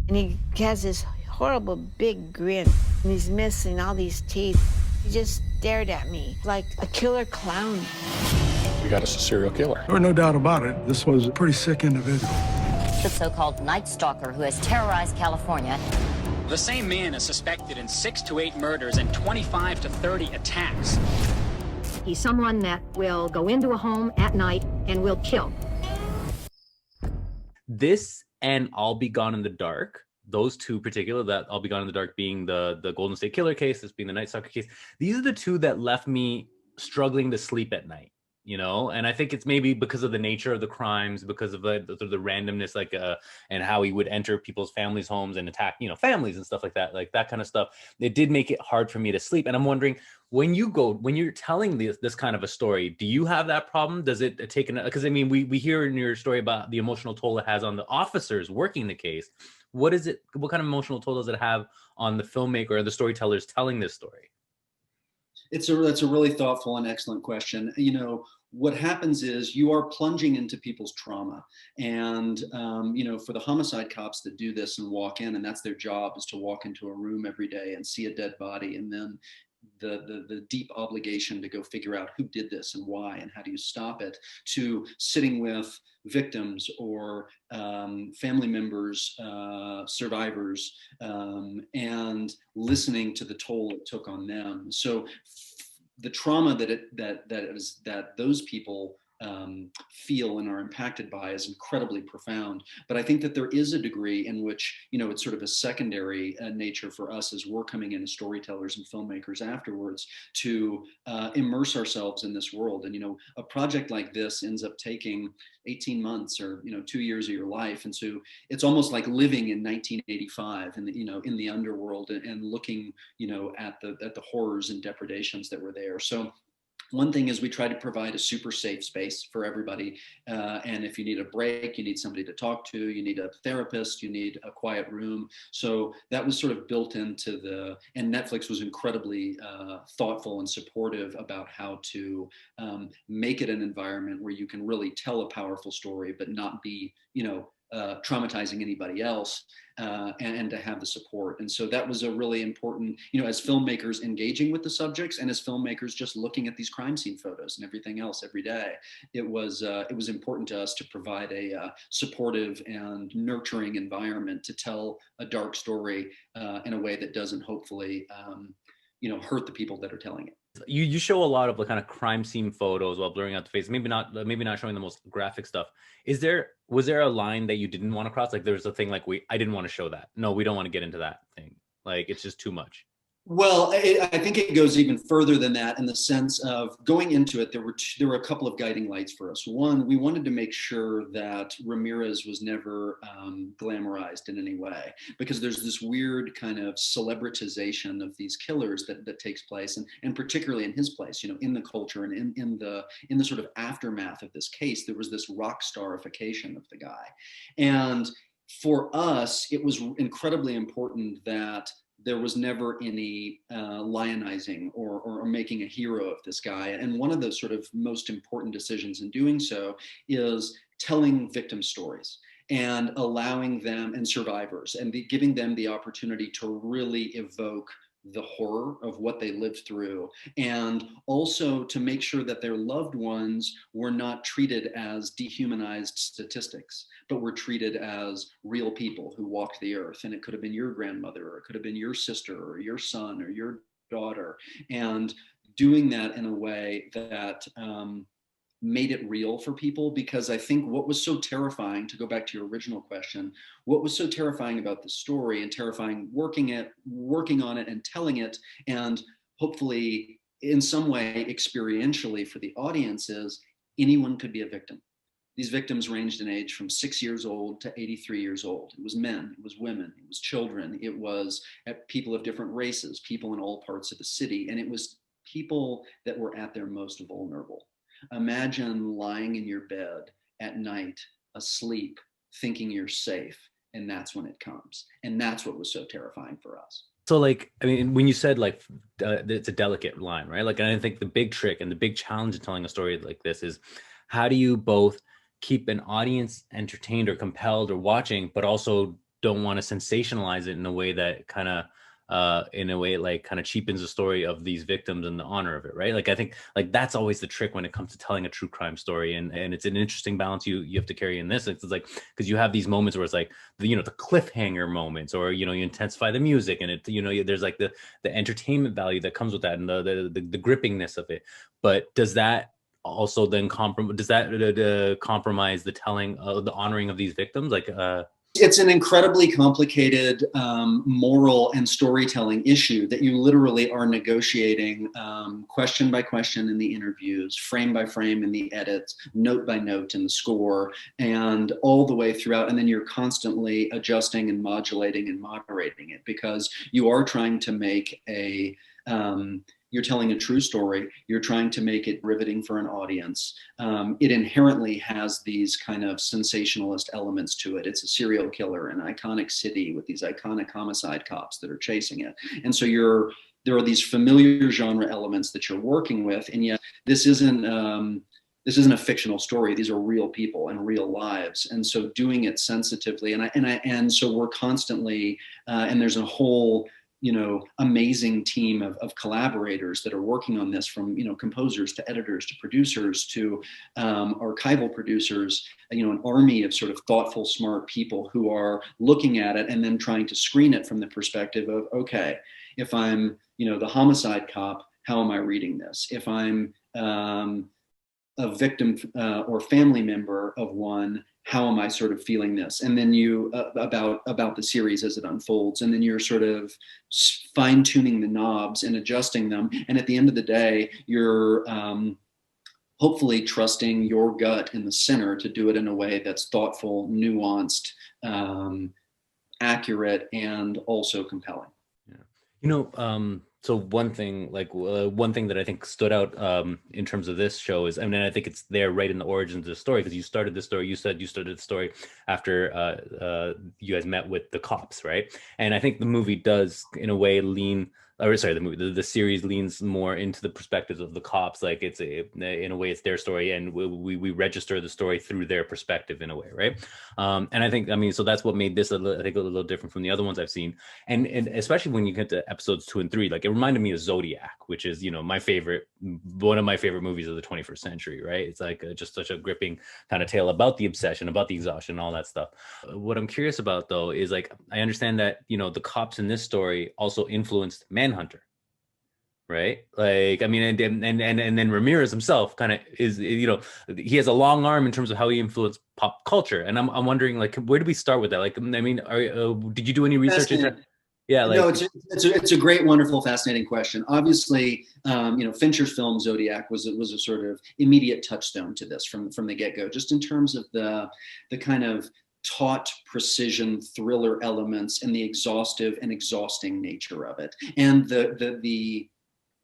And he has this horrible big grin, and he's missing all these teeth. He just stared at me like a killer clown. We got us a serial killer. There's no doubt about it. This was a pretty sick individual. The so-called Night Stalker who has terrorized California. The same man is suspected in 6 to 8 murders and 25 to 30 attacks. He's someone that will go into a home at night and will kill. This and I'll Be Gone in the Dark, those two particular, that I'll Be Gone in the Dark being the Golden State Killer case, this being the Night Stalker case, these are the two that left me struggling to sleep at night, you know? And I think it's maybe because of the nature of the crimes, because of the randomness, and how he would enter people's families' homes and attack, families and stuff like that kind of stuff. It did make it hard for me to sleep. And I'm wondering, when you're telling this kind of a story, do you have that problem? Does it take because I mean, we hear in your story about the emotional toll it has on the officers working the case. What kind of emotional toll does it have on the filmmaker or the storytellers telling this story? That's a really thoughtful and excellent question. What happens is you are plunging into people's trauma, and for the homicide cops that do this and walk in, and that's their job, is to walk into a room every day and see a dead body, and then the deep obligation to go figure out who did this and why and how do you stop it, to sitting with victims or family members, survivors, and listening to the toll it took on them. So the trauma that those people feel and are impacted by is incredibly profound. But I think that there is a degree in which, it's sort of a secondary nature for us as we're coming in as storytellers and filmmakers afterwards to immerse ourselves in this world. And, a project like this ends up taking 18 months or, 2 years of your life. And so it's almost like living in 1985 and, in the underworld and looking, at the horrors and depredations that were there. So one thing is we try to provide a super safe space for everybody. And if you need a break, you need somebody to talk to, you need a therapist, you need a quiet room. So that was sort of built into and Netflix was incredibly thoughtful and supportive about how to make it an environment where you can really tell a powerful story, but not be, traumatizing anybody else, and to have the support. And so that was a really important, as filmmakers engaging with the subjects and as filmmakers just looking at these crime scene photos and everything else every day, it was important to us to provide a supportive and nurturing environment to tell a dark story in a way that doesn't hopefully, hurt the people that are telling it. You show a lot of the kind of crime scene photos while blurring out the face. Maybe not showing the most graphic stuff. Was there a line that you didn't want to cross? Like there's a thing like I didn't want to show that. No, we don't want to get into that thing. Like it's just too much. Well, I think it goes even further than that in the sense of going into it. There were a couple of guiding lights for us. One, we wanted to make sure that Ramirez was never glamorized in any way, because there's this weird kind of celebritization of these killers that takes place, and particularly in his place, in the culture and in the sort of aftermath of this case, there was this rock starification of the guy. And for us, it was incredibly important that there was never any lionizing or making a hero of this guy. And one of the sort of most important decisions in doing so is telling victim stories and allowing them, and survivors, and giving them the opportunity to really evoke the horror of what they lived through, and also to make sure that their loved ones were not treated as dehumanized statistics, but were treated as real people who walked the earth. And it could have been your grandmother, or it could have been your sister, or your son, or your daughter, and doing that in a way that made it real for people. Because I think what was so terrifying, to go back to your original question, what was so terrifying about the story, and terrifying working on it and telling it, and hopefully in some way experientially for the audience, is anyone could be a victim. These victims ranged in age from 6 years old to 83 years old. It was men, it was women, it was children, it was people of different races, people in all parts of the city, and it was people that were at their most vulnerable. Imagine lying in your bed at night, asleep, thinking you're safe, and that's when it comes. And that's what was so terrifying for us. So like, I mean, when you said it's a delicate line, right? Like, I think the big trick and the big challenge in telling a story like this is, how do you both keep an audience entertained or compelled or watching, but also don't want to sensationalize it in a way that kind of cheapens the story of these victims and the honor of it, right? Like I think like that's always the trick when it comes to telling a true crime story, and it's an interesting balance you have to carry in this. It's like because you have these moments where it's like the cliffhanger moments, or you intensify the music, and it there's like the entertainment value that comes with that, and the grippingness of it. But does that also then compromise the telling, the honoring of these victims? Like it's an incredibly complicated moral and storytelling issue that you literally are negotiating question by question in the interviews, frame by frame in the edits, note by note in the score, and all the way throughout. And then you're constantly adjusting and modulating and moderating it, because you are trying to make you're telling a true story. You're trying to make it riveting for an audience. It inherently has these kind of sensationalist elements to it. It's a serial killer, an iconic city with these iconic homicide cops that are chasing it. And so there are these familiar genre elements that you're working with, and yet this isn't a fictional story. These are real people and real lives. And so doing it sensitively, and so we're constantly, and there's a whole amazing team of collaborators that are working on this, from composers to editors to producers to archival producers, an army of sort of thoughtful, smart people who are looking at it and then trying to screen it from the perspective of, okay, if I'm the homicide cop, how am I reading this? If I'm a victim or family member of one, how am I sort of feeling this? And then you about the series as it unfolds, and then you're sort of fine tuning the knobs and adjusting them. And at the end of the day, you're hopefully trusting your gut in the center to do it in a way that's thoughtful, nuanced, accurate, and also compelling. Yeah. So one thing that I think stood out in terms of this show is, I think it's there right in the origins of the story, because you started the story. You said you started the story after you guys met with the cops, right? And I think the movie does, in a way, the series leans more into the perspectives of the cops. Like in a way, it's their story, and we register the story through their perspective in a way, right? And I think, so that's what made this a little different from the other ones I've seen, and especially when you get to episodes 2 and 3, like it reminded me of Zodiac, which is one of my favorite movies of the 21st century, right? It's like just such a gripping kind of tale about the obsession, about the exhaustion, all that stuff. What I'm curious about though is, like, I understand that the cops in this story also influenced Manhunter, right? Like, and then Ramirez himself kind of is, he has a long arm in terms of how he influenced pop culture, and I'm wondering, like, where do we start with that? Like, did you do any research into that? Yeah, like, no, it's a great, wonderful, fascinating question. Obviously, Fincher's film Zodiac was a sort of immediate touchstone to this from the get-go, just in terms of the kind of taut precision thriller elements and the exhaustive and exhausting nature of it, and the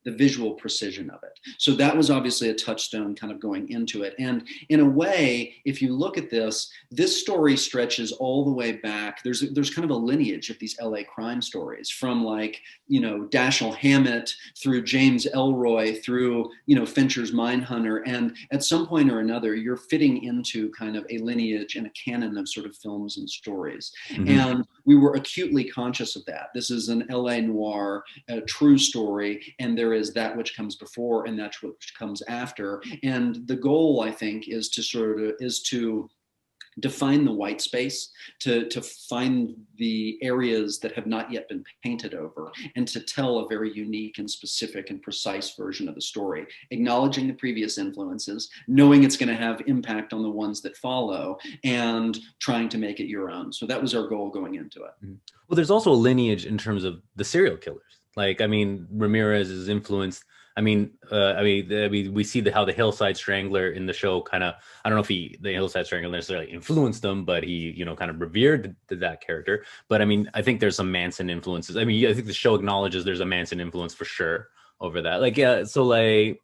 visual precision of it. So that was obviously a touchstone kind of going into it. And in a way, if you look at this story stretches all the way back. There's kind of a lineage of these LA crime stories, from like, Dashiell Hammett through James Ellroy through, Fincher's Mindhunter. And at some point or another, you're fitting into kind of a lineage and a canon of sort of films and stories. Mm-hmm. And we were acutely conscious of that. This is an LA noir, a true story, and there is that which comes before and that which comes after. And the goal, I think, is to define the white space, to find the areas that have not yet been painted over, and to tell a very unique and specific and precise version of the story, acknowledging the previous influences, knowing it's going to have impact on the ones that follow, and trying to make it your own. So that was our goal going into it. Well, there's also a lineage in terms of the serial killers. Like, Ramirez is influenced. We see how the Hillside Strangler in the show kind of, I don't know if the Hillside Strangler necessarily influenced him, but he, kind of revered that character. But I think there's some Manson influences. I think the show acknowledges there's a Manson influence for sure over that. Like, yeah. So like,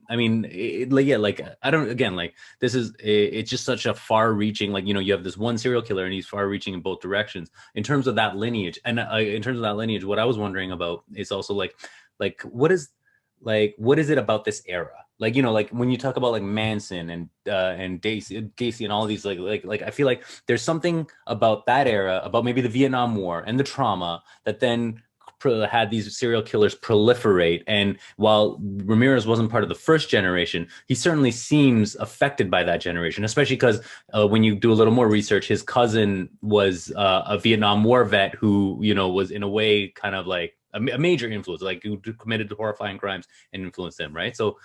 this is, it's just such a far reaching, like, you have this one serial killer and he's far reaching in both directions in terms of that lineage. And in terms of that lineage, what I was wondering about is also like, what is, like, what is it about this era? Like, you know, like when you talk about like Manson and Gacy and all these like I feel like there's something about that era, about maybe the Vietnam War and the trauma that then had these serial killers proliferate. And while Ramirez wasn't part of the first generation, he certainly seems affected by that generation, especially because when you do a little more research, his cousin was a Vietnam War vet who, you know, was in a way kind of like a major influence, like who committed horrifying crimes and influenced them, right? So,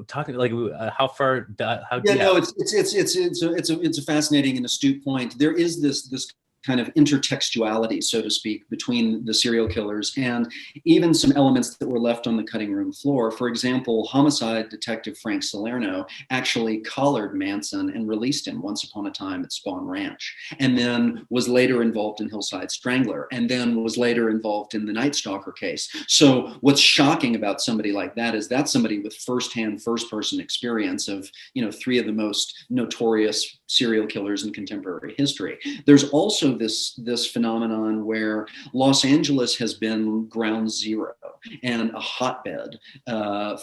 talking like how far, how yeah, no, it's a fascinating and astute point. There is this kind of intertextuality, so to speak, between the serial killers and even some elements that were left on the cutting room floor. For example, homicide detective Frank Salerno actually collared Manson and released him once upon a time at Spawn Ranch, and then was later involved in Hillside Strangler, and then was later involved in the Night Stalker case. So what's shocking about somebody like that is that's somebody with firsthand, first-person experience of, you know, three of the most notorious serial killers in contemporary history. There's also this phenomenon where Los Angeles has been ground zero and a hotbed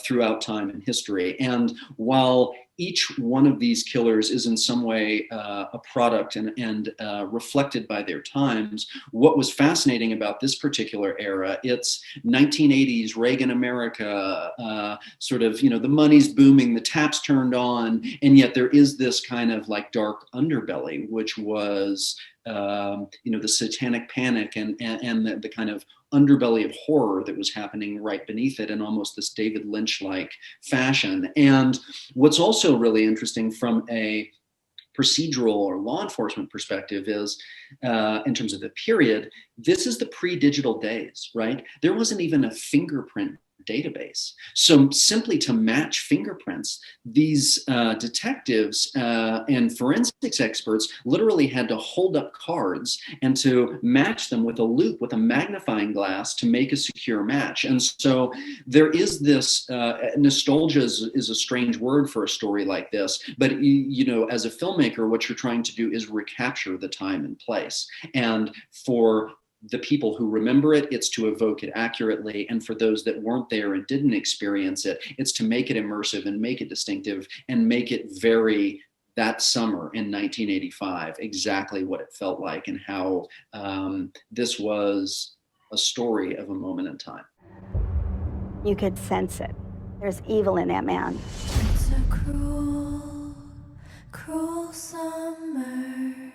throughout time and history. And while each one of these killers is in some way a product and reflected by their times, what was fascinating about this particular era, it's 1980s Reagan America, sort of, you know, the money's booming, the tap's turned on, and yet there is this kind of like dark underbelly, which was, you know, the satanic panic and the kind of underbelly of horror that was happening right beneath it in almost this David Lynch-like fashion. And what's also really interesting from a procedural or law enforcement perspective is, in terms of the period, this is the pre-digital days, right? There wasn't even a fingerprint database. So simply to match fingerprints, these detectives and forensics experts literally had to hold up cards and to match them with a loupe, with a magnifying glass to make a secure match. And so there is this, nostalgia is a strange word for a story like this, but you know, as a filmmaker, what you're trying to do is recapture the time and place. And for the people who remember it, it's to evoke it accurately. And for those that weren't there and didn't experience it, it's to make it immersive and make it distinctive and make it very that summer in 1985, exactly what it felt like and how this was a story of a moment in time. You could sense it. There's evil in that man. It's a cruel, cruel summer.